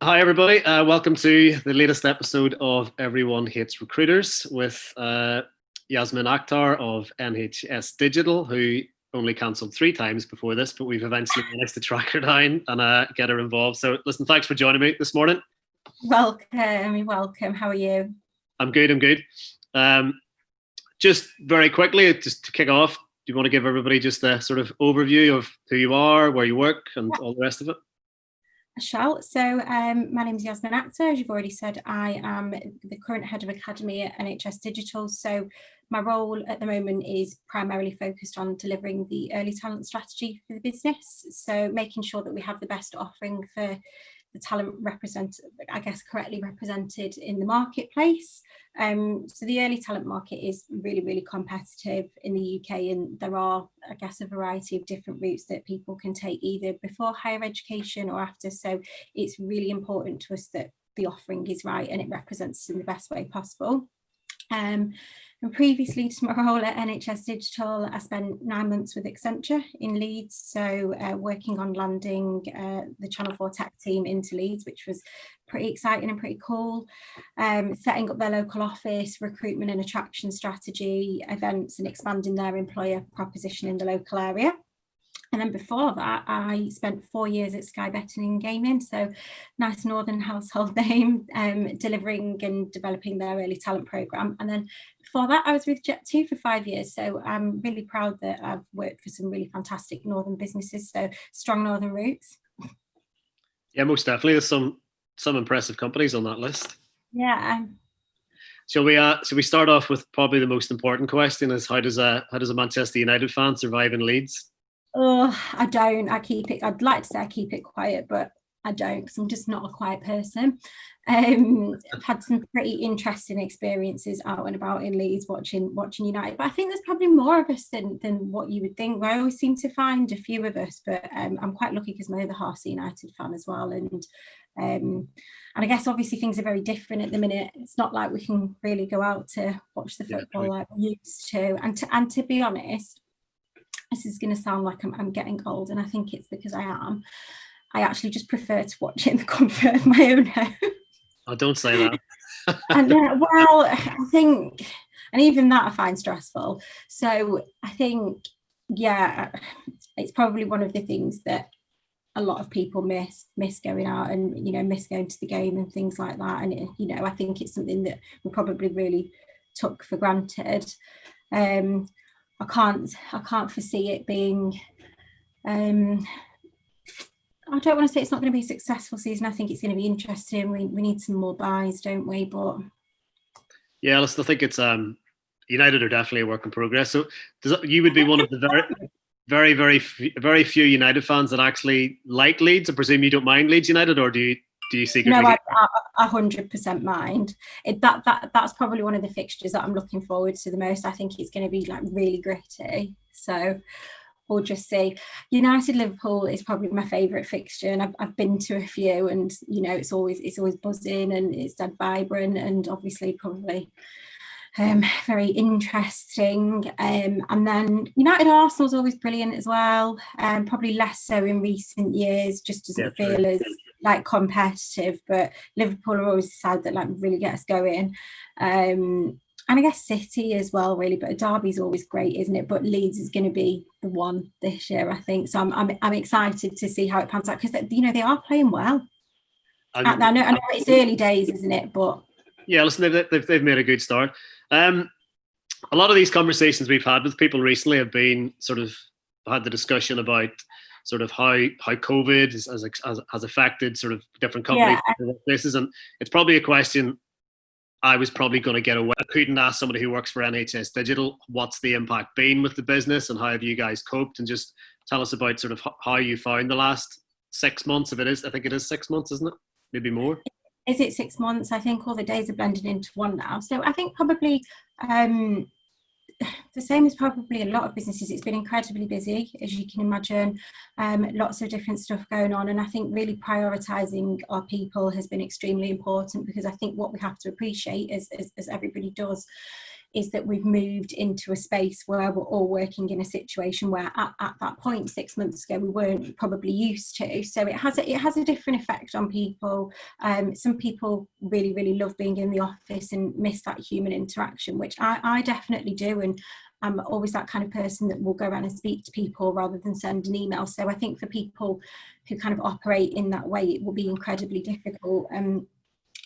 Hi, everybody. Welcome to the latest episode of Everyone Hates Recruiters with Yasmin Akhtar of NHS Digital, who only cancelled 3 times before this, but we've eventually managed to track her down and get her involved. So, listen, thanks for joining me this morning. Welcome. How are you? I'm good. Just very quickly, just to kick off, do you want to give everybody just a sort of overview of who you are, where you work, and all the rest of it? I shall. So my name is Yasmin Akhtar. As you've already said, I am the current head of academy at NHS Digital. So my role at the moment is primarily focused on delivering the early talent strategy for the business. So making sure that we have the best offering for the talent correctly represented in the marketplace. So the early talent market is really competitive in the UK, and there are, a variety of different routes that people can take either before higher education or after. So it's really important to us that the offering is right and it represents us in the best way possible. And previously to my role at NHS Digital, I spent 9 months with Accenture in Leeds, so working on landing the Channel 4 tech team into Leeds, which was pretty exciting and pretty cool. Setting up their local office, recruitment and attraction strategy, events, and expanding their employer proposition in the local area. And then before that, I spent 4 years at Sky Betting and Gaming, so nice northern household name, delivering and developing their early talent programme. And then before that, I was with Jet2 for 5 years, so I'm really proud that I've worked for some really fantastic northern businesses, so strong northern roots. Yeah, most definitely. There's some impressive companies on that list. Yeah. Shall we start off with probably the most important question: is how does a Manchester United fan survive in Leeds? Oh, I don't. I'd like to say I keep it quiet, but I don't, because I'm just not a quiet person. I've had some pretty interesting experiences out and about in Leeds watching United, but I think there's probably more of us than what you would think. I always seem to find a few of us, but I'm quite lucky because my other half's a United fan as well, and I guess obviously things are very different at the minute. It's not like we can really go out to watch the football like we used to. And to be honest, this is going to sound like I'm getting old, and I think it's because I am. I actually just prefer to watch it in the comfort of my own home. Oh, don't say that. And well, I think, and even that I find stressful. So I think, yeah, it's probably one of the things that a lot of people miss going out and, miss going to the game and things like that. And, I think it's something that we probably really took for granted. I can't foresee it being, I don't want to say it's not going to be a successful season. I think it's going to be interesting. We need some more buys, don't we? But yeah, listen, I think it's United are definitely a work in progress. So you would be one of the very few United fans that actually like Leeds. I presume you don't mind Leeds United, or do you secretly? No, I 100% mind. That's probably one of the fixtures that I'm looking forward to the most. I think it's going to be like really gritty. So we'll just see. United Liverpool is probably my favourite fixture, and I've been to a few, and it's always buzzing and it's dead vibrant, and obviously probably very interesting. And then United Arsenal is always brilliant as well. Probably less so in recent years, just doesn't feel as like competitive. But Liverpool are always the side that like really get us going. And I guess City as well, really. But a derby's always great, isn't it? But Leeds is going to be the one this year, I think. So I'm excited to see how it pans out, because they are playing well. I know it's early days, isn't it? But yeah, listen, they've made a good start. A lot of these conversations we've had with people recently have been sort of had the discussion about sort of how COVID has affected sort of different companies and places, and it's probably a question I was probably going to get away. I couldn't ask somebody who works for NHS Digital what's the impact been with the business and how have you guys coped, and just tell us about sort of how you found the last 6 months. If it is, I think it is 6 months, isn't it? Maybe more. Is it 6 months? I think all the days are blended into one now. So I think probably the same as probably a lot of businesses. It's been incredibly busy, as you can imagine. Lots of different stuff going on, and I think really prioritising our people has been extremely important, because I think what we have to appreciate, as everybody does, is that we've moved into a space where we're all working in a situation where at that point 6 months ago we weren't probably used to. So it has a different effect on people. Some people really, really love being in the office and miss that human interaction, which I definitely do, and I'm always that kind of person that will go around and speak to people rather than send an email. So I think for people who kind of operate in that way, it will be incredibly difficult.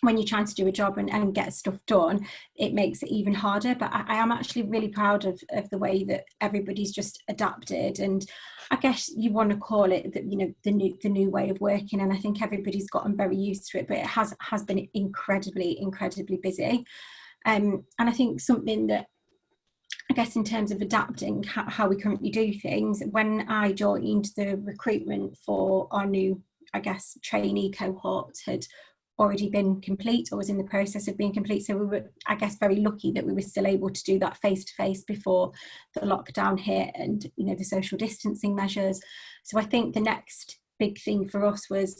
When you're trying to do a job and get stuff done, it makes it even harder. But I am actually really proud of the way that everybody's just adapted, and I guess you want to call it the new way of working. And I think everybody's gotten very used to it, but it has been incredibly busy. And I think something that, I guess, in terms of adapting how we currently do things, when I joined, the recruitment for our new, I guess, trainee cohort had already been complete, or was in the process of being complete. So we were, I guess, very lucky that we were still able to do that face to face before the lockdown hit and, you know, the social distancing measures. So I think the next big thing for us was,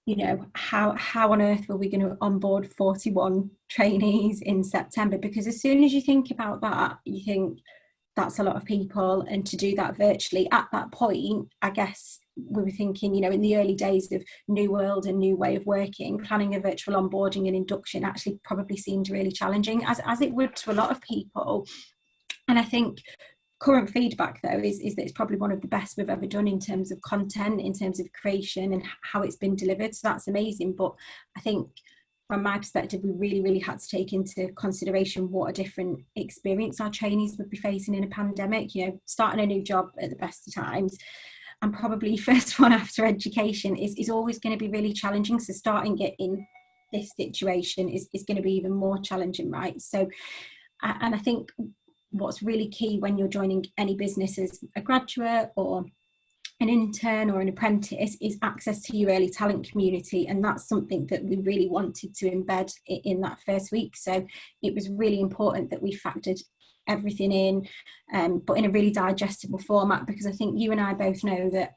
you know, how on earth were we going to onboard 41 trainees in September? Because as soon as you think about that, you think that's a lot of people, and to do that virtually at that point, I guess we were thinking, you know, in the early days of new world and new way of working, planning a virtual onboarding and induction actually probably seemed really challenging, as it would to a lot of people. And I think current feedback though is that it's probably one of the best we've ever done in terms of content, in terms of creation and how it's been delivered. So that's amazing. But I think from my perspective, we really had to take into consideration what a different experience our trainees would be facing in a pandemic. You know, starting a new job at the best of times, and probably first one after education is always going to be really challenging. So starting it in this situation is going to be even more challenging, right? So, and I think what's really key when you're joining any business as a graduate or an intern or an apprentice is access to your early talent community, and that's something that we really wanted to embed in that first week. So it was really important that we factored everything in, but in a really digestible format, because I think you and I both know that,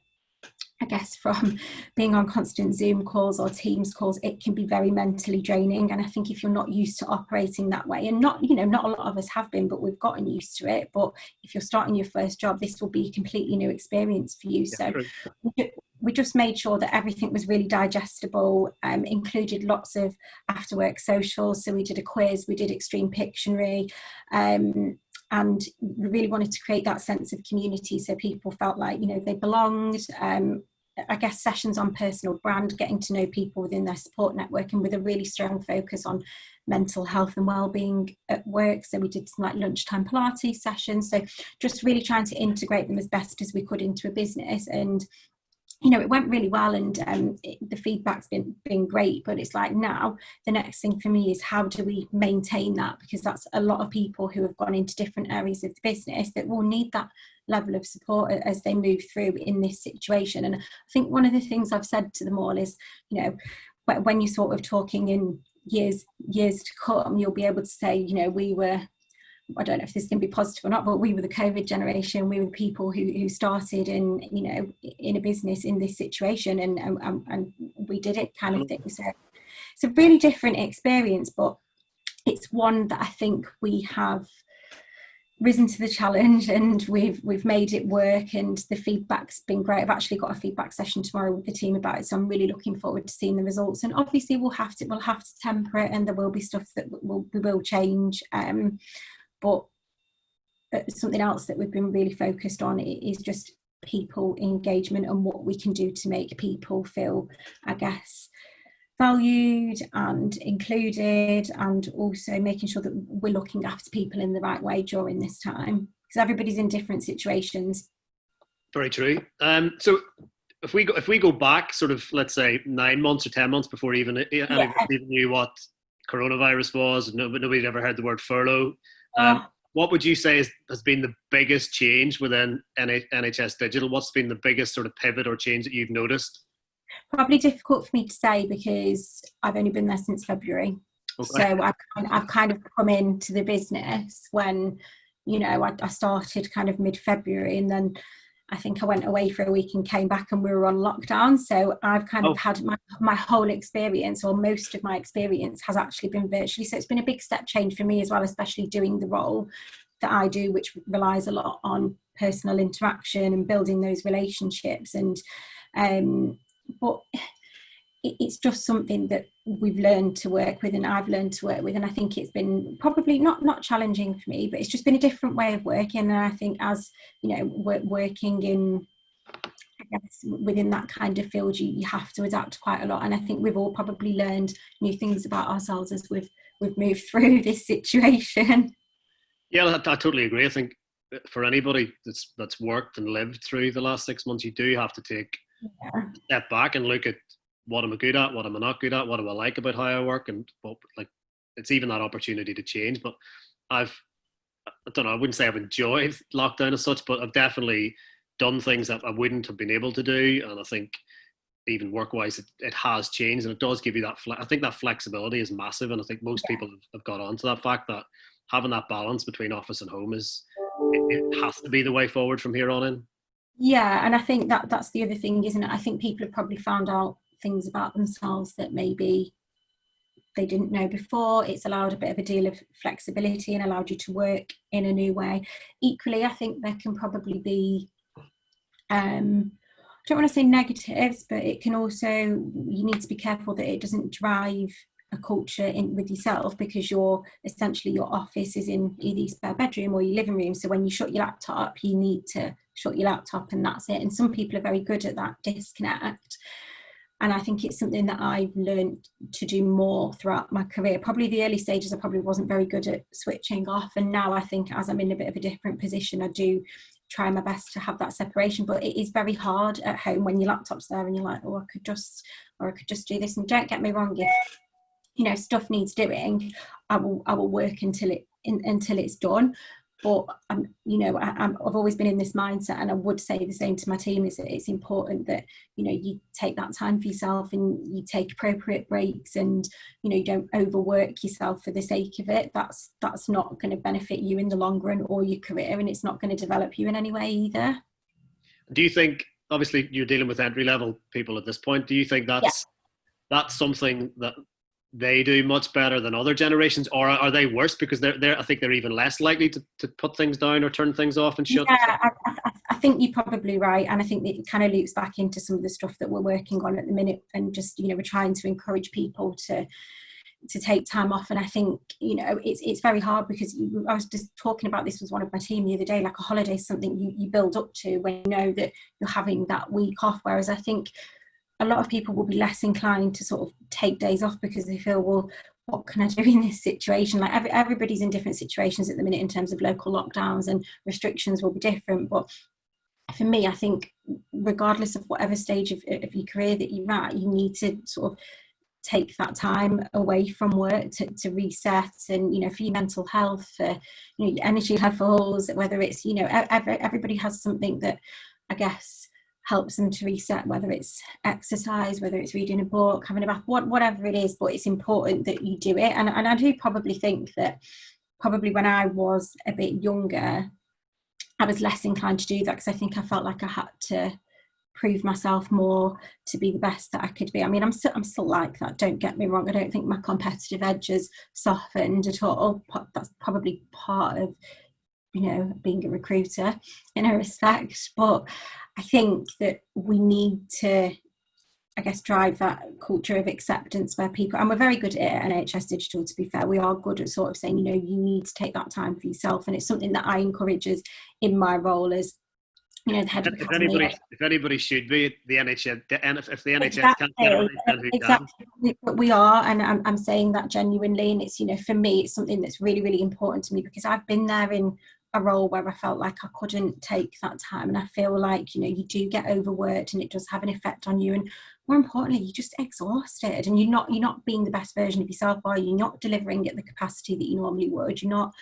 I guess, from being on constant Zoom calls or Teams calls, it can be very mentally draining. And I think if you're not used to operating that way, and not a lot of us have been, but we've gotten used to it. But if you're starting your first job, this will be a completely new experience for you. So we just made sure that everything was really digestible, included lots of after work socials. So we did a quiz, we did extreme Pictionary, and we really wanted to create that sense of community so people felt like, you know, they belonged. I guess sessions on personal brand, getting to know people within their support network, and with a really strong focus on mental health and well-being at work. So we did some like lunchtime Pilates sessions. So just really trying to integrate them as best as we could into a business. And you know, it went really well, and the feedback's been great. But it's like, now the next thing for me is how do we maintain that, because that's a lot of people who have gone into different areas of the business that will need that level of support as they move through in this situation. And I think one of the things I've said to them all is, you know, when you're sort of talking in years to come, you'll be able to say, you know, we were, I don't know if this can be positive or not, but we were the COVID generation. We were the people who started in, you know, in a business in this situation, and we did it, kind of thing. So it's a really different experience, but it's one that I think we have risen to the challenge, and we've made it work, and the feedback's been great. I've actually got a feedback session tomorrow with the team about it, so I'm really looking forward to seeing the results. And obviously we'll have to temper it, and there will be stuff that we will change. But something else that we've been really focused on is just people engagement and what we can do to make people feel, I guess, valued and included, and also making sure that we're looking after people in the right way during this time, because everybody's in different situations. Very true. So if we go back sort of, let's say 9 months or 10 months before even knew what coronavirus was, nobody had ever heard the word furlough. What would you say has been the biggest change within NHS Digital? What's been the biggest sort of pivot or change that you've noticed? Probably difficult for me to say, because I've only been there since February. Okay. So I've kind of come into the business when, you know, I started kind of mid-February, and then I think I went away for a week and came back and we were on lockdown. So I've kind of had my whole experience, or most of my experience, has actually been virtually. So it's been a big step change for me as well, especially doing the role that I do, which relies a lot on personal interaction and building those relationships. And but it's just something that we've learned to work with, and I've learned to work with, and I think it's been probably not challenging for me, but it's just been a different way of working. And I think, as you know, working in, I guess, within that kind of field, you have to adapt quite a lot. And I think we've all probably learned new things about ourselves as we've moved through this situation. Yeah, I totally agree. I think for anybody that's worked and lived through the last 6 months, you do have to take a step back and look at, what am I good at? What am I not good at? What do I like about how I work? And like, it's even that opportunity to change. But I don't know, I wouldn't say I've enjoyed lockdown as such, but I've definitely done things that I wouldn't have been able to do. And I think even work-wise, it has changed, and it does give you that. I think that flexibility is massive, and I think most people have got onto that fact that having that balance between office and home it has to be the way forward from here on in. Yeah, and I think that's the other thing, isn't it? I think people have probably found out things about themselves that maybe they didn't know before. It's allowed a bit of a deal of flexibility and allowed you to work in a new way. Equally, I think there can probably be, I don't want to say negatives, but it can also, you need to be careful that it doesn't drive a culture in with yourself, because essentially your office is in either your spare bedroom or your living room. So when you shut your laptop, you need to shut your laptop, and that's it. And some people are very good at that disconnect. And I think it's something that I've learned to do more throughout my career. Probably the early stages, I probably wasn't very good at switching off. And now I think, as I'm in a bit of a different position, I do try my best to have that separation. But it is very hard at home when your laptop's there and you're like, I could just do this. And don't get me wrong, if stuff needs doing, I will work until it's done. But I've always been in this mindset, and I would say the same to my team, is that it's important that you take that time for yourself and you take appropriate breaks, and you don't overwork yourself for the sake of it. That's not going to benefit you in the long run or your career, and it's not going to develop you in any way either. Do you think, obviously you're dealing with entry level people at this point, do you think that's something that they do much better than other generations, or are they worse because they're I think they're even less likely to put things down or turn things off and shut? Yeah, I think you're probably right, and I think it kind of loops back into some of the stuff that we're working on at the minute, and just we're trying to encourage people to take time off. And I think it's very hard, because I was just talking about this with one of my team the other day, like a holiday is something you build up to when you know that you're having that week off, whereas I think a lot of people will be less inclined to sort of take days off because they feel, well, what can I do in this situation? Like everybody's in different situations at the minute in terms of local lockdowns, and restrictions will be different. But for me, I think regardless of whatever stage of your career that you're at, you need to sort of take that time away from work to reset, and for your mental health, for your energy levels, whether it's everybody has something that I guess helps them to reset, whether it's exercise, whether it's reading a book, having a bath, whatever it is. But it's important that you do it, and I do probably think that probably when I was a bit younger, I was less inclined to do that, because I think I felt like I had to prove myself more to be the best that I could be. I mean, I'm still like that, don't get me wrong. I don't think my competitive edge has softened at all. That's probably part of being a recruiter in a respect, but I think that we need to, I guess, drive that culture of acceptance where people, and we're very good at NHS Digital, to be fair, we are good at sort of saying, you need to take that time for yourself, and it's something that I encourage us in my role as the head of academy. If anybody should be the NHS, if the NHS exactly, can't get it, then who exactly. can? But we are, and I'm saying that genuinely, and it's for me, it's something that's really, really important to me, because I've been there in a role where I felt like I couldn't take that time, and I feel like you do get overworked, and it does have an effect on you, and more importantly, you're just exhausted, and you're not being the best version of yourself, or you're not delivering at the capacity that you normally would. You're not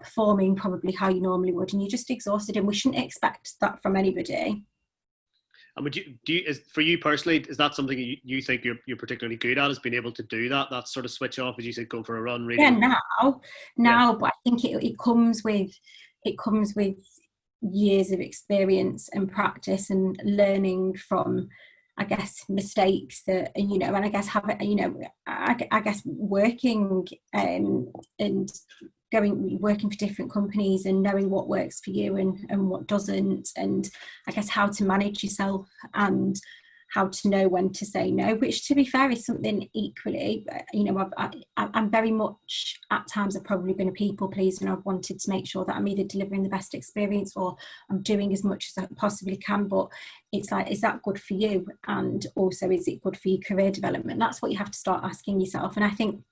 performing probably how you normally would, and you're just exhausted, and we shouldn't expect that from anybody. And would for you personally, is that something you think you're particularly good at, is being able to do that sort of switch off, as you said, go for a run, reading? Yeah, now, but I think it comes with years of experience and practice and learning from, I guess, mistakes that, you know, and I guess I guess working and working for different companies and knowing what works for you and what doesn't, and I guess how to manage yourself and how to know when to say no, which, to be fair, is something equally, you know, I'm very much, at times I've probably been a people pleaser, and I've wanted to make sure that I'm either delivering the best experience or I'm doing as much as I possibly can. But it's like, is that good for you? And also, is it good for your career development? That's what you have to start asking yourself. And I think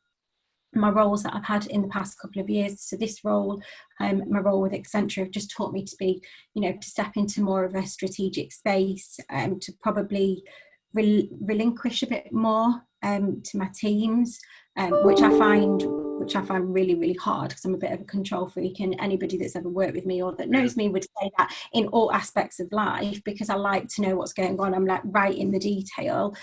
my roles that I've had in the past couple of years, so this role, my role with Accenture, have just taught me to be, you know, to step into more of a strategic space, to probably relinquish a bit more to my teams, which I find really, really hard, because I'm a bit of a control freak, and anybody that's ever worked with me or that knows me would say that in all aspects of life, because I like to know what's going on. I'm like right in the detail.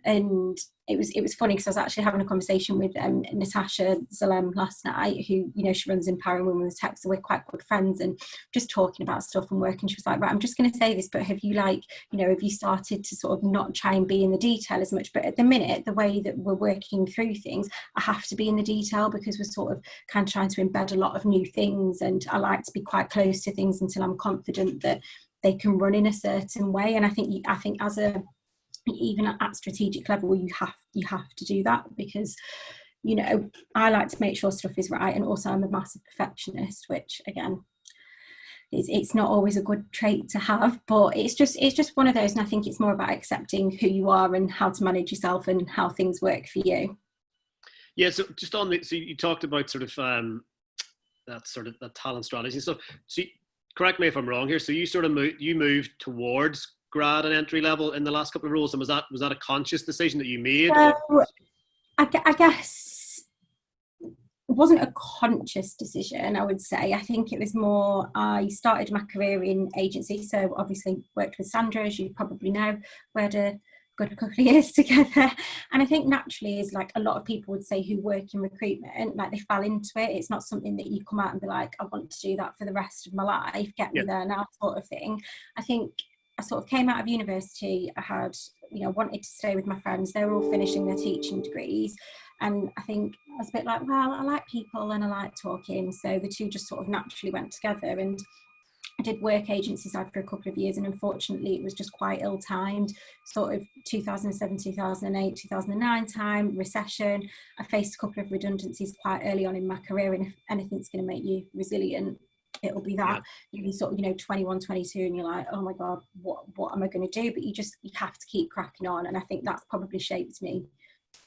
And it was funny, because I was actually having a conversation with Natasha Zalem last night, who, you know, she runs Empowering Women with Tech, so we're quite good friends, and just talking about stuff and work. And she was like, right, I'm just going to say this, but have you, like, you know, have you started to sort of not try and be in the detail as much? But at the minute, the way that we're working through things, I have to be in the detail, because we're sort of kind of trying to embed a lot of new things, and I like to be quite close to things until I'm confident that they can run in a certain way. And I think as a, even at strategic level, you have to do that, because, you know, I like to make sure stuff is right, and also I'm a massive perfectionist, which again, it's not always a good trait to have, but it's just one of those. And I think it's more about accepting who you are and how to manage yourself and how things work for you. Yeah, so just on the, so you talked about sort of that talent strategy. So correct me if I'm wrong here. So you sort of moved towards grad and entry level in the last couple of roles, and was that a conscious decision that you made? So, I guess it wasn't a conscious decision, I would say. I think it was more, I started my career in agency, so obviously worked with Sandra, as you probably know. We had a good couple of years together, and I think naturally, is like a lot of people would say who work in recruitment, like they fell into it. It's not something that you come out and be like, I want to do that for the rest of my life, get me there now, sort of thing. I think I sort of came out of university, I had, you know, wanted to stay with my friends. They were all finishing their teaching degrees. And I think I was a bit like, well, I like people and I like talking. So the two just sort of naturally went together. And I did work agency side for a couple of years, and unfortunately it was just quite ill-timed, sort of 2007, 2008, 2009 time, recession. I faced a couple of redundancies quite early on in my career, and if anything's going to make you resilient, it'll be that. You sort of, you know, 21, 22, and you're like, oh my God, what am I going to do? But you have to keep cracking on. And I think that's probably shaped me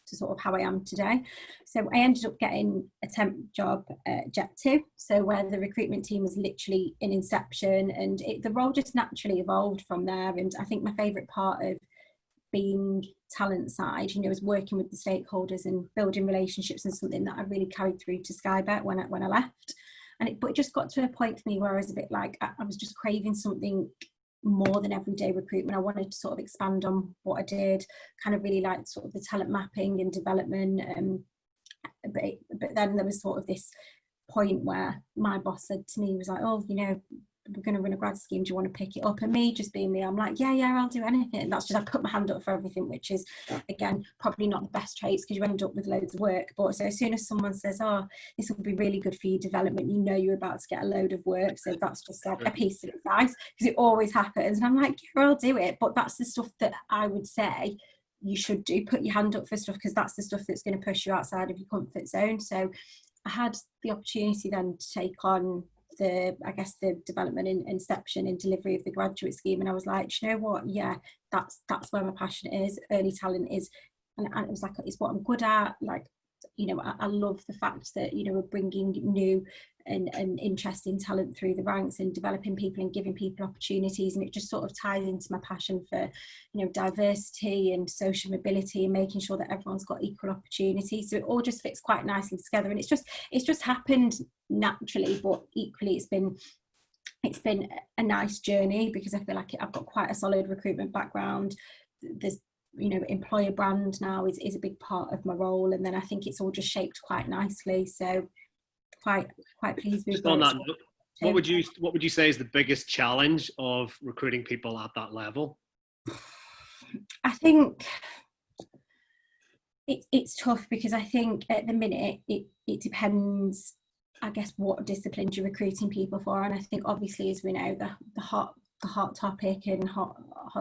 to sort of how I am today. So I ended up getting a temp job at Jet2, so where the recruitment team was literally in inception, and the role just naturally evolved from there. And I think my favourite part of being talent side, you know, is working with the stakeholders and building relationships, and something that I really carried through to Skybet when I left. But it just got to a point for me where I was a bit like, I was just craving something more than everyday recruitment. I wanted to sort of expand on what I did, kind of really like sort of the talent mapping and development. But then there was sort of this point where my boss said to me, he was like, oh, you know, we're going to run a grad scheme, do you want to pick it up? And me just being me, I'm like, yeah, I'll do anything. And that's just, I put my hand up for everything, which is, again, probably not the best traits, because you end up with loads of work. But so as soon as someone says, oh, this will be really good for your development, you know you're about to get a load of work. So that's just like a piece of advice, because it always happens. And I'm like, yeah, I'll do it. But that's the stuff that I would say you should do. Put your hand up for stuff, because that's the stuff that's going to push you outside of your comfort zone. So I had the opportunity then to take on the development and inception and delivery of the graduate scheme, and I was like, you know what, yeah, that's where my passion is. Early talent is, and it was like, it's what I'm good at. Like, you know, I love the fact that, you know, we're bringing new and interesting talent through the ranks and developing people and giving people opportunities, and it just sort of ties into my passion for, you know, diversity and social mobility and making sure that everyone's got equal opportunities. So it all just fits quite nicely together, and it's just happened naturally. But equally, it's been a nice journey, because I feel like I've got quite a solid recruitment background. There's, you know, employer brand now is a big part of my role, and then I think it's all just shaped quite nicely. So quite pleased with just on that note, What would you say is the biggest challenge of recruiting people at that level? I think it's tough, because I think at the minute it depends, I guess, what disciplines you're recruiting people for. And I think obviously, as we know, the hot topic and hot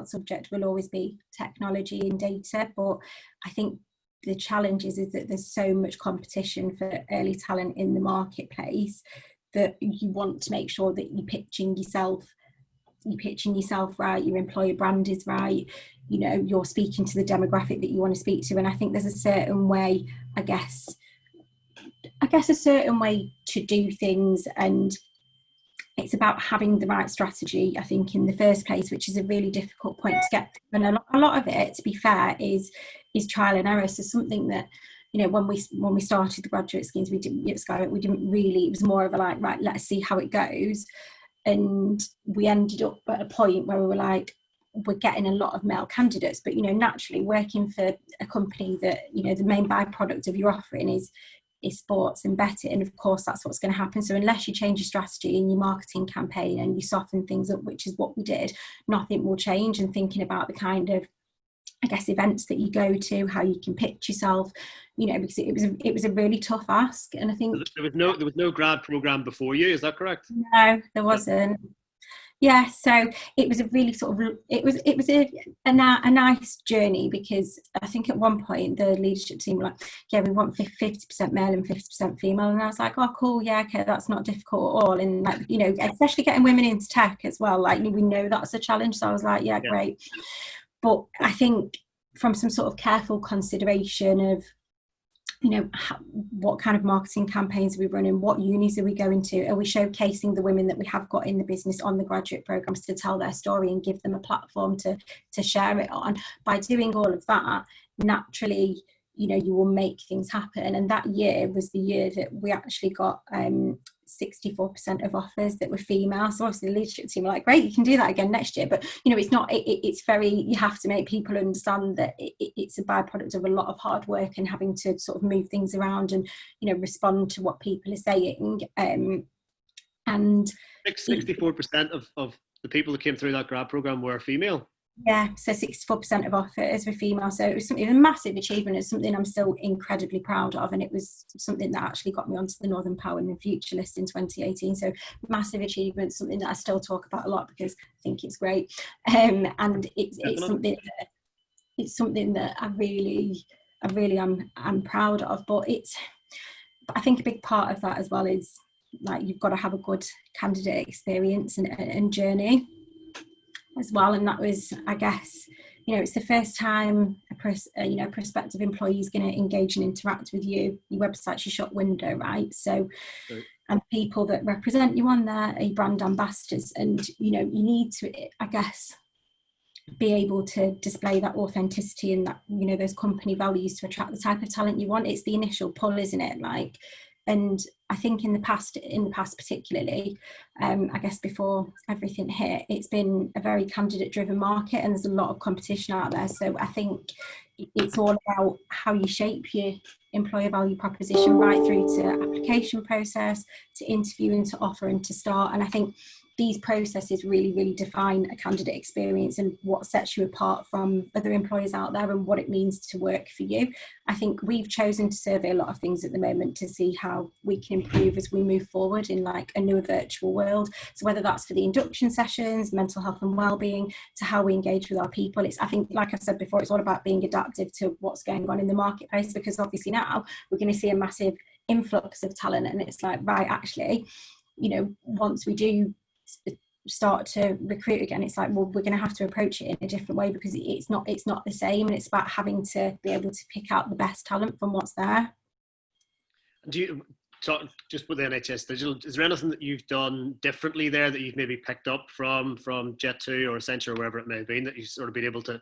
subject will always be technology and data. But I think the challenge is that there's so much competition for early talent in the marketplace that you want to make sure that you're pitching yourself right, your employer brand is right, you know, you're speaking to the demographic that you want to speak to. And I think there's a certain way, I guess a certain way to do things, and it's about having the right strategy, I think, in the first place, which is a really difficult point to get to. And a lot of it, to be fair, is trial and error. So something that, you know, when we started the graduate schemes, we didn't really, it was more of a like, right, let's see how it goes. And we ended up at a point where we were like, we're getting a lot of male candidates, but, you know, naturally working for a company that, you know, the main byproduct of your offering is sports and betting, and of course that's what's going to happen. So unless you change your strategy and your marketing campaign and you soften things up, which is what we did, nothing will change. And thinking about the kind of, I guess, events that you go to, how you can pitch yourself, you know, because it was a really tough ask. And I think there was no grad program before you, is that correct? No, there wasn't. Yeah, so it was a really sort of, it was a nice journey, because I think at one point the leadership team were like, yeah, we want 50% male and 50% female. And I was like, oh, cool, yeah, okay, that's not difficult at all. And like, you know, especially getting women into tech as well, like we know that's a challenge. So I was like, yeah, great. But I think from some sort of careful consideration of, you know, what kind of marketing campaigns are we running, what unis are we going to, are we showcasing the women that we have got in the business on the graduate programs to tell their story and give them a platform to share it on. By doing all of that, naturally, you know, you will make things happen. And that year was the year that we actually got 64% of offers that were female. So obviously the leadership team were like, great, you can do that again next year. But, you know, it's not, it's very, you have to make people understand that it's a byproduct of a lot of hard work and having to sort of move things around and, you know, respond to what people are saying. And 64% of the people that came through that grad program were female. Yeah, so 64% of offers were female. So it was a massive achievement. It's something I'm still incredibly proud of. And it was something that actually got me onto the Northern Power and Future list in 2018. So massive achievement, something that I still talk about a lot because I think it's great. And it's something that I really am proud of. But I think a big part of that as well is like, you've got to have a good candidate experience and journey as well. And that was, I guess, you know, it's the first time a prospective employee is going to engage and interact with you. Your website's your shop window, right? So, and people that represent you on there are your brand ambassadors, and, you know, you need to, I guess, be able to display that authenticity and that, you know, those company values to attract the type of talent you want. It's the initial pull, isn't it? Like, and I think in the past particularly, I guess before everything hit, it's been a very candidate driven market and there's a lot of competition out there. So I think it's all about how you shape your employer value proposition right through to application process, to interview and to offer and to start. And I think these processes really, really define a candidate experience and what sets you apart from other employers out there and what it means to work for you. I think we've chosen to survey a lot of things at the moment to see how we can improve as we move forward in like a newer virtual world. So whether that's for the induction sessions, mental health and wellbeing, to how we engage with our people. I think, like I've said before, it's all about being adaptive to what's going on in the marketplace, because obviously now we're going to see a massive influx of talent, and it's like, right, actually, you know, once we do start to recruit again, it's like, well, we're going to have to approach it in a different way, because it's not the same, and it's about having to be able to pick out the best talent from what's there. Do you talk just with NHS Digital, is there anything that you've done differently there that you've maybe picked up from Jet2 or Accenture or wherever it may have been, that you've sort of been able to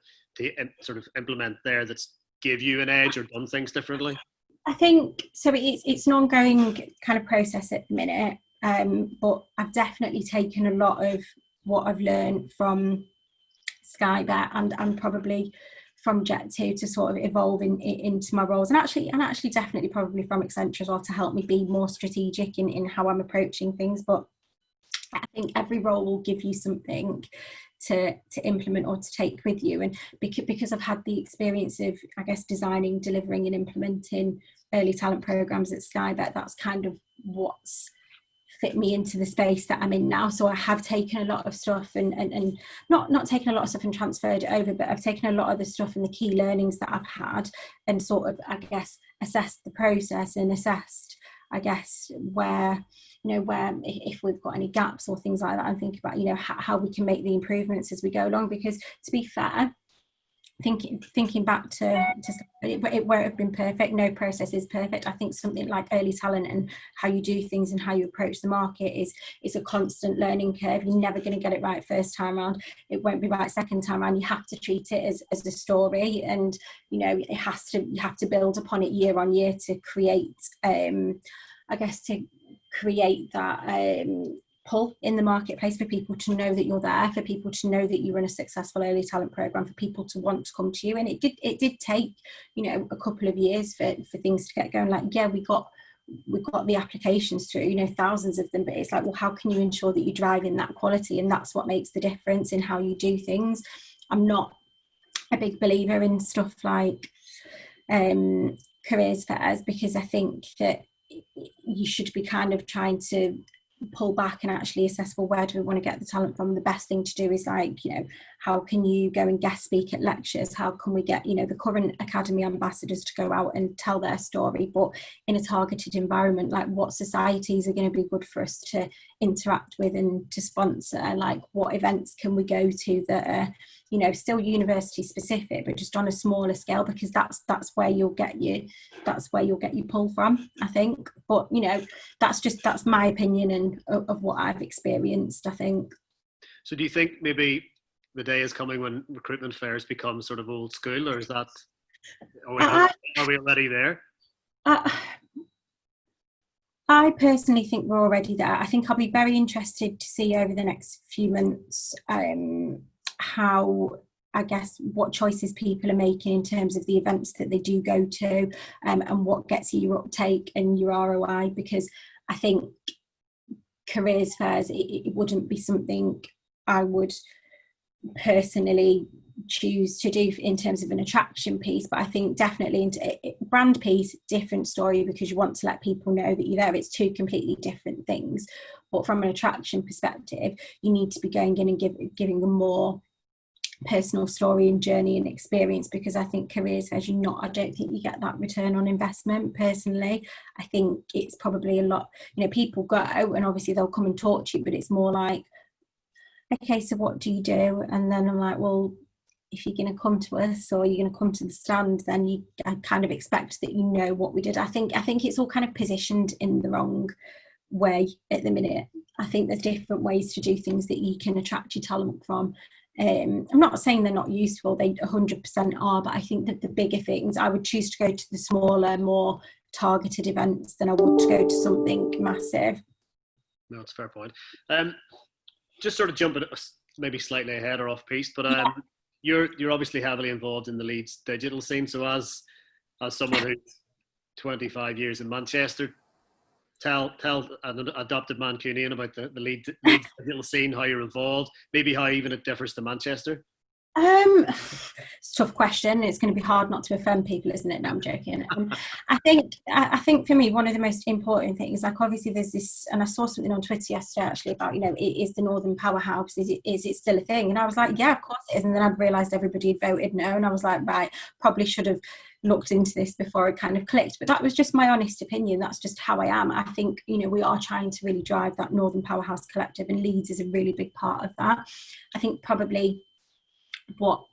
sort of implement there that's give you an edge or done things differently? I think so. It's an ongoing kind of process at the minute. But I've definitely taken a lot of what I've learned from Skybet and probably from Jet2 to sort of evolve into my roles, and actually definitely probably from Accenture as well, to help me be more strategic in how I'm approaching things. But I think every role will give you something to implement or to take with you. And because I've had the experience of, I guess, designing, delivering and implementing early talent programs at Sky Bet, that's kind of what's fit me into the space that I'm in now. So I have taken a lot of stuff and not taken a lot of stuff and transferred it over, but I've taken a lot of the stuff and the key learnings that I've had and sort of, I guess, assessed the process and assessed, I guess, where if we've got any gaps or things like that, and think about, how we can make the improvements as we go along. Because to be fair, thinking back to it won't have been perfect. No process is perfect. I think something like early talent and how you do things and how you approach the market is a constant learning curve. You're never going to get it right first time around. It won't be right second time around. You have to treat it as a story, and you have to build upon it year on year to create that pull in the marketplace, for people to know that you're there, for people to know that you run a successful early talent program, for people to want to come to you. And it did take a couple of years for things to get going. Like, yeah, we got the applications through, thousands of them, but it's like, well, how can you ensure that you're driving that quality? And that's what makes the difference in how you do things. I'm not a big believer in stuff like careers fairs, because I think that you should be kind of trying to pull back and actually assess, well, where do we want to get the talent from? The best thing to do is how can you go and guest speak at lectures? How can we get the current academy ambassadors to go out and tell their story, but in a targeted environment? Like, what societies are going to be good for us to interact with and to sponsor? Like, what events can we go to that are still university specific, but just on a smaller scale? Because that's where you'll get your pull from, I think. But that's my opinion and of what I've experienced, I think. So do you think maybe the day is coming when recruitment fairs become sort of old school, or is that, are we already there? I personally think we're already there. I think I'll be very interested to see over the next few months how, I guess, what choices people are making in terms of the events that they do go to, and what gets you your uptake and your ROI. Because I think careers fairs, it wouldn't be something I would personally choose to do in terms of an attraction piece, but I think definitely brand piece, different story, because you want to let people know that you're there. It's two completely different things. But from an attraction perspective, you need to be going in and giving them more personal story and journey and experience, because I think careers fairs, I don't think you get that return on investment personally. I think it's probably a lot, people go and obviously they'll come and talk to you, but it's more like, okay, so what do you do? And then I'm like, well, if you're going to come to us or you're going to come to the stand, then I kind of expect that what we did. I think it's all kind of positioned in the wrong way at the minute. I think there's different ways to do things that you can attract your talent from. I'm not saying they're not useful, they 100% are, but I think that the bigger things, I would choose to go to the smaller, more targeted events than I would to go to something massive. No, it's a fair point. Just sort of jumping maybe slightly ahead or off piece, but you're obviously heavily involved in the Leeds digital scene. So as someone who's 25 years in Manchester, tell an adopted Mancunian about the Leeds digital scene, how you're involved, maybe how even it differs to Manchester. It's a tough question. It's going to be hard not to offend people, isn't it? No, I'm joking. I think for me, one of the most important things, like obviously there's this, and I saw something on Twitter yesterday actually about, is the Northern Powerhouse, is it still a thing? And I was like, yeah, of course it is. And then I realised everybody had voted no, and I was like, right, probably should have looked into this before it kind of clicked. But that was just my honest opinion. That's just how I am. I think, we are trying to really drive that Northern Powerhouse collective, and Leeds is a really big part of that. I think probably what,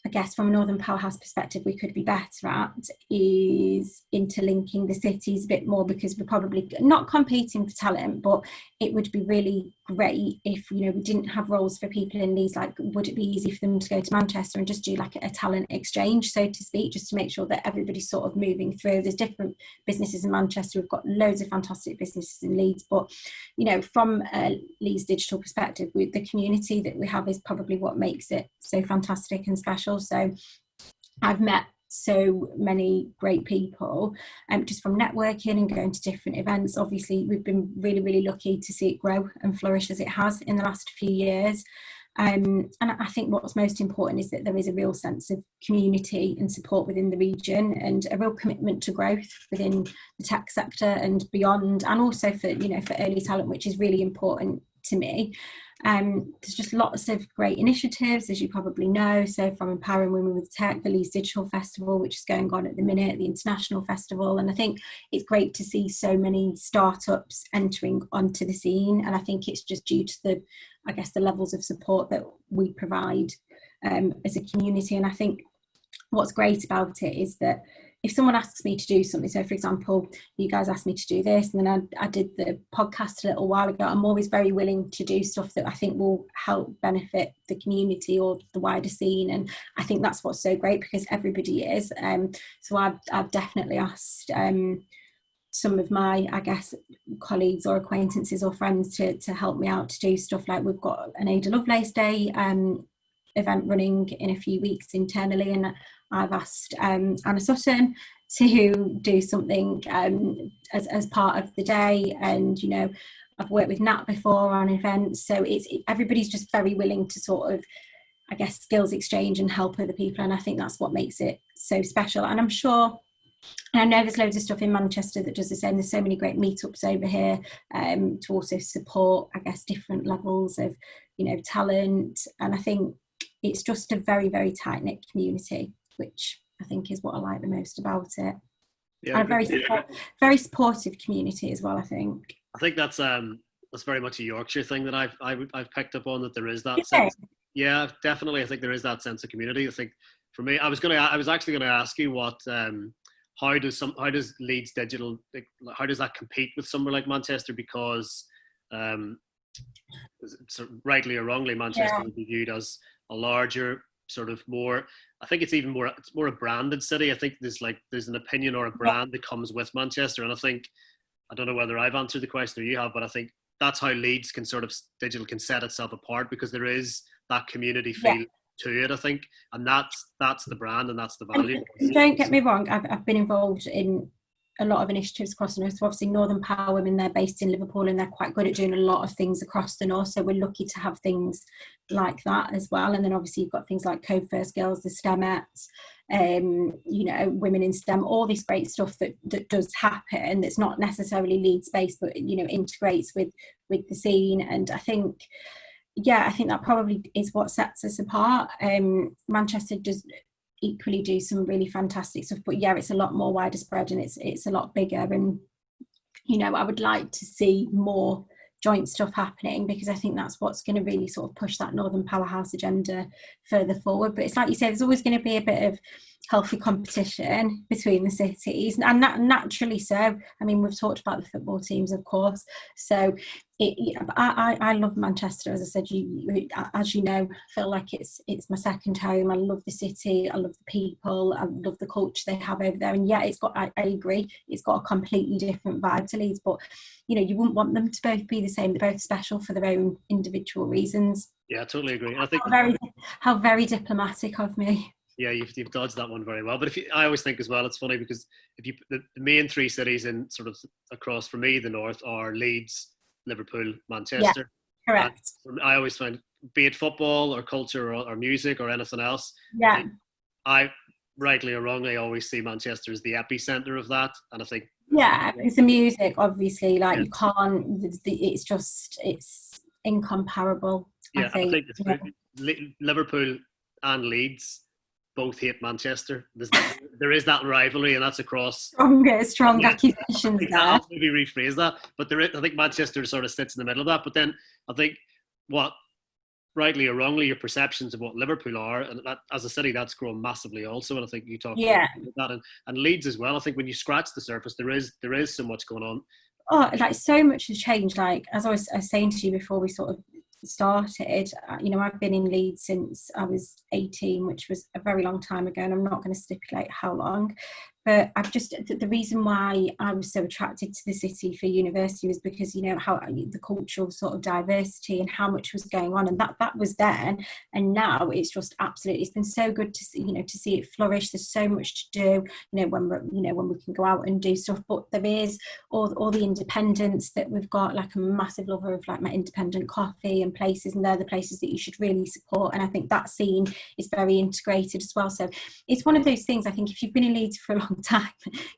I guess, from a Northern Powerhouse perspective, we could be better at is interlinking the cities a bit more, because we're probably not competing for talent, but it would be really great if, we didn't have roles for people in Leeds. Like, would it be easy for them to go to Manchester and just do like a talent exchange, so to speak, just to make sure that everybody's sort of moving through? There's different businesses in Manchester. We've got loads of fantastic businesses in Leeds, but, from a Leeds Digital perspective, the community that we have is probably what makes it so fantastic and special. So I've met so many great people, just from networking and going to different events. Obviously, we've been really, really lucky to see it grow and flourish as it has in the last few years. And I think what's most important is that there is a real sense of community and support within the region, and a real commitment to growth within the tech sector and beyond, and also for early talent, which is really important to me. There's just lots of great initiatives, as you probably know, so from Empowering Women with Tech, the Leeds Digital Festival, which is going on at the minute, the International Festival, and I think it's great to see so many startups entering onto the scene, and I think it's just due to the levels of support that we provide as a community. And I think what's great about it is that if someone asks me to do something, so for example, you guys asked me to do this, and then I did the podcast a little while ago, I'm always very willing to do stuff that I think will help benefit the community or the wider scene. And I think that's what's so great, because everybody is. So I've definitely asked some of my, colleagues or acquaintances or friends to help me out to do stuff. Like, we've got an Ada Lovelace Day event running in a few weeks internally, and I've asked Anna Sutton to do something as part of the day. And I've worked with Nat before on events, so everybody's just very willing to sort of, skills exchange and help other people, and I think that's what makes it so special. And I'm sure, and I know there's loads of stuff in Manchester that does the same. There's so many great meetups over here to also support, different levels of, talent. And I think it's just a very, very tight-knit community, which I think is what I like the most about it. Yeah, and a very supportive community as well, I think. I think that's very much a Yorkshire thing that I've picked up on, that there is that sense. Yeah, definitely. I think there is that sense of community. I think for me, I was actually going to ask you what. How does Leeds Digital, how does that compete with somewhere like Manchester? Because rightly or wrongly, Manchester would be viewed as a larger, sort of more, I think it's more a branded city. I think there's an opinion or a brand that comes with Manchester. And I don't know whether I've answered the question or you have, but I think that's how Leeds can Digital can set itself apart, because there is that community feel to it, I think, and that's the brand and that's the value. Don't get me wrong, I've been involved in a lot of initiatives across the north. So obviously Northern Power Women, they're based in Liverpool, and they're quite good at doing a lot of things across the north, so we're lucky to have things like that as well. And then obviously you've got things like Code First Girls, the STEMettes, Women in STEM, all this great stuff that does happen, that's not necessarily Leeds based, but integrates with the scene. And I think that probably is what sets us apart. Manchester does equally do some really fantastic stuff, but it's a lot more widespread, and it's a lot bigger. And I would like to see more joint stuff happening, because I think that's what's going to really sort of push that Northern Powerhouse agenda further forward. But it's like you say, there's always going to be a bit of healthy competition between the cities, and naturally so. I mean, we've talked about the football teams, of course, so I love Manchester. As I said, as you know, I feel like it's my second home. I love the city, I love the people, I love the culture they have over there. And I agree, it's got a completely different vibe to Leeds, but you wouldn't want them to both be the same. They're both special for their own individual reasons. Yeah, I totally agree. I think how very diplomatic of me. Yeah, you've dodged that one very well. But I always think as well, it's funny, because the main three cities in sort of across, for me, the north are Leeds, Liverpool, Manchester. Yeah, correct. And I always find, be it football or culture or music or anything else, I rightly or wrongly always see Manchester as the epicenter of that. And I think it's the music, obviously, you can't, it's incomparable. I think Liverpool and Leeds both hate Manchester. There is that rivalry, and that's across strong accusations there. I'll maybe rephrase that, but I think Manchester sort of sits in the middle of that. But then I think what, rightly or wrongly, your perceptions of what Liverpool are, and that as a city, that's grown massively also. And I think you talked about that, and Leeds as well. I think when you scratch the surface, there is so much going on. Oh, so much has changed. As I was saying to you before we sort of started, I've been in Leeds since I was 18, which was a very long time ago, and I'm not going to stipulate how long, But I've just, the reason why I was so attracted to the city for university was because, you know, how the cultural sort of diversity and how much was going on, and that was then, and now it's just absolutely, it's been so good to see, you know, to see it flourish. There's so much to do, you know, when we can go out and do stuff, but there is all the independence that we've got. Like, I'm a massive lover of like my independent coffee and places, and they're the places that you should really support. And I think that scene is very integrated as well. So it's one of those things, I think, if you've been in Leeds for a long time,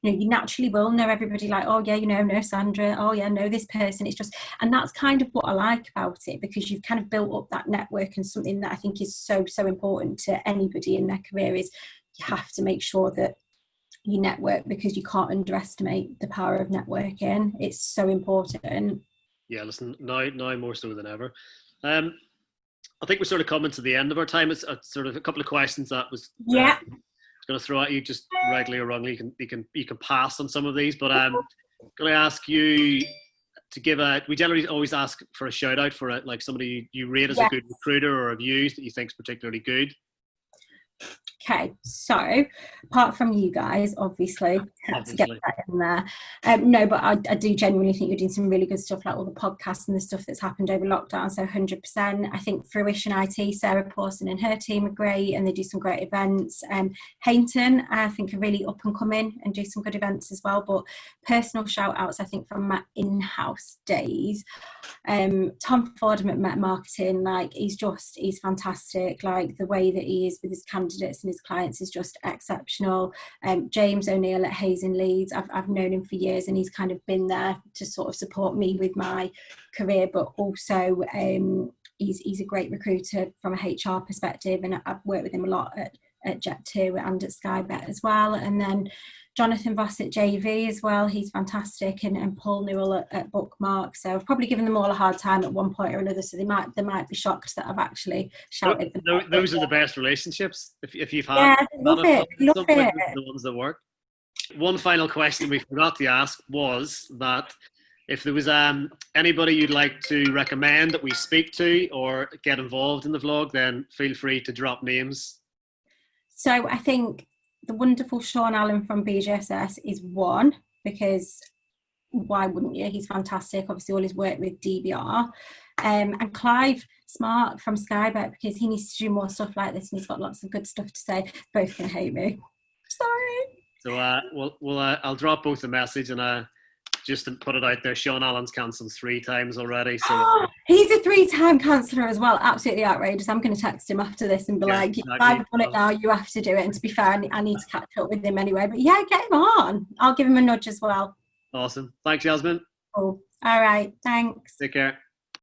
you know, you naturally will know everybody, like, oh yeah, you know Sandra, oh yeah, know this person. It's just, and that's kind of what I like about it, because you've kind of built up that network. And something that I think is so important to anybody in their career is you have to make sure that you network, because you can't underestimate the power of networking. It's so important. Yeah, listen, now more so than ever. I think we're sort of coming to the end of our time. It's sort of a couple of questions that was going to throw at you, just rightly or wrongly. You can pass on some of these, but I'm going to ask you to give we generally always ask for a shout out for like somebody you rate as a good recruiter or have used that you think is particularly good. Okay, so apart from you guys, obviously, had to get that in there. No, but I do genuinely think you're doing some really good stuff, like all the podcasts and the stuff that's happened over lockdown. So 100%. I think Fruition IT, Sarah Pawson and her team are great, and they do some great events. Hainton, I think, are really up and coming and do some good events as well. But personal shout outs, I think, from my in-house days. Tom Fordham at Met Marketing, like, he's fantastic. Like, the way that he is with his candidates and his clients is just exceptional. James O'Neill at Hayes in Leeds, I've known him for years, and he's kind of been there to sort of support me with my career, but also he's a great recruiter from a HR perspective, and I've worked with him a lot at Jet2 and at Skybet as well. And then Jonathan Voss at JV as well, he's fantastic, and Paul Newell at Bookmark. So I've probably given them all a hard time at one point or another, so they might be shocked that I've actually shouted them. Those are the best relationships, if you've had. Yeah, love it. The ones that work. One final question we forgot to ask was that if there was anybody you'd like to recommend that we speak to or get involved in the vlog, then feel free to drop names. So I think the wonderful Sean Allen from BGSS is one, because why wouldn't you? He's fantastic. Obviously, all his work with DBR. And Clive Smart from Skybet, because he needs to do more stuff like this, and he's got lots of good stuff to say. Both can hate me. Sorry. So I'll drop both a message, and just to put it out there, Sean Allen's cancelled 3 times already. So he's a 3-time canceller as well. Absolutely outrageous. I'm going to text him after this and be like, if I've done it now, you have to do it. And to be fair, I need to catch up with him anyway. But yeah, get him on. I'll give him a nudge as well. Awesome. Thanks, Yasmin. Cool. All right. Thanks. Take care.